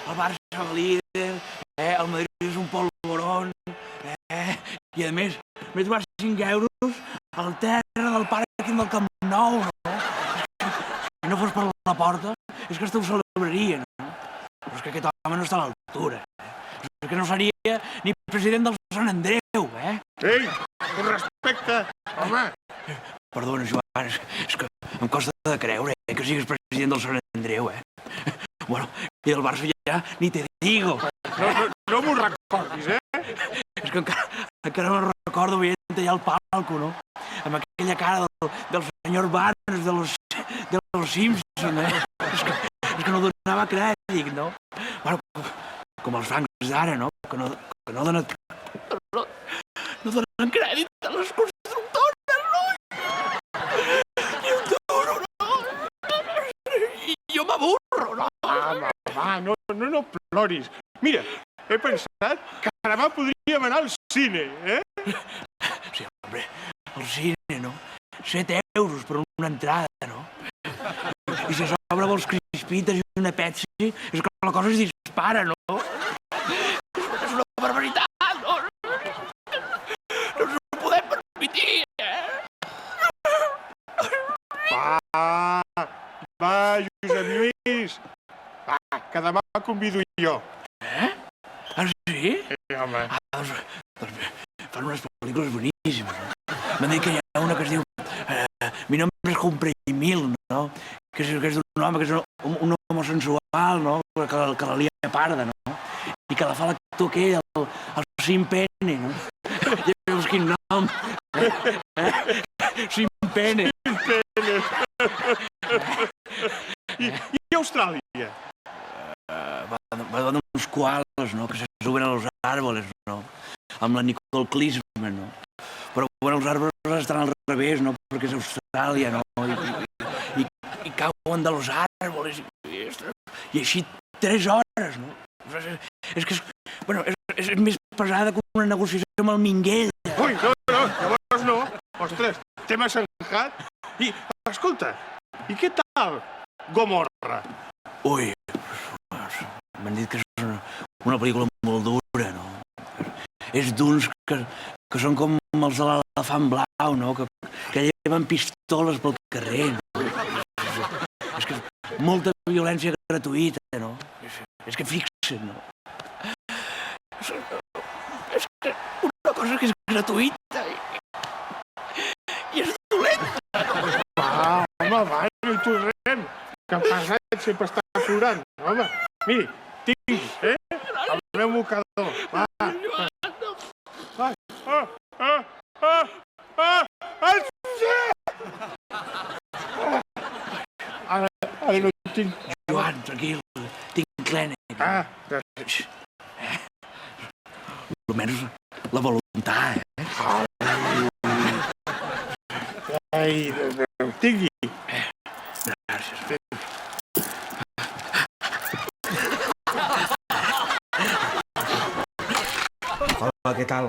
el Barça va líder, el Madrid és un polvorón, i a més, m'he trobat 5 euros al terra del pàrquing del Camp Nou, no? Si no fos per la porta, és que ho celebraria, no? Però és que aquest home no està a l'altura, És que no seria ni president del Sant Andreu, Ei, un respecte, home! Perdona, Joan, és que em costa de creure que siguis president del Sant Andreu, Bueno, i del Barça ja ni te digo. No m'ho recordis, És que encara me'n recordo veient allà al palco, no? Amb aquella cara del senyor Barnes de los Simpson, És que no donava crèdit, no? Bueno, com els francs d'ara, no? Que no donen... No donen crèdit a les constructores, no? Ni un duro, no? I jo m'avorro, no? Va, no ploris. Mira, he pensat que demà podríem anar al cine, Sí, hombre, al cine, no? 7 euros per una entrada, no? I si a sobre vols crispites i una Pepsi, és que la cosa es dispara, no? És una barbaritat, no? No ens ho podem permetir, Va, Josep Lluís. Va, que demà convido jo. Ah, sí? Home. Doncs fan unes pel·lícules boníssimes, no? M'han dit que hi ha una que es diu Mi nombre es Comprimil, no? Que és d'un home que és un homosensual, no? Que la lia parda, no? I que la fa l'actor aquell, el Sim Pene, no? Ja veus quin nom. Sim Pene. I Austràlia? Va d'uns koalas, no? Que se suben a los árboles, no? Amb la Nicole Kidman, no? Però bueno, els arbres estan al revés, no? Perquè és Austràlia, no? I cauen de los árboles i així 3 hores, no? És que és més pesada que una negociació amb el Minguell. Ui, no, llavors no. Ostres, t'hem assencat. I, escolta, i què tal Gomorra? Ui, m'han dit que és una pel·lícula molt dura, no? És d'uns que són com els de l'elefant blau, no? Que lleven pistoles pel carrer, no? És que molta violència gratuïta, no? És que fixa't, no? És que una cosa que és gratuïta i és dolenta. Home, va, no hi tornem. Que en passat sempre està plorant. Home, miri, tinc, el meu mocador. Va. Ara no tinc... Joan, tranquil, tinc clènic. gràcies. Almenys la voluntat, Ai, tingui. Gràcies. Hola, què tal?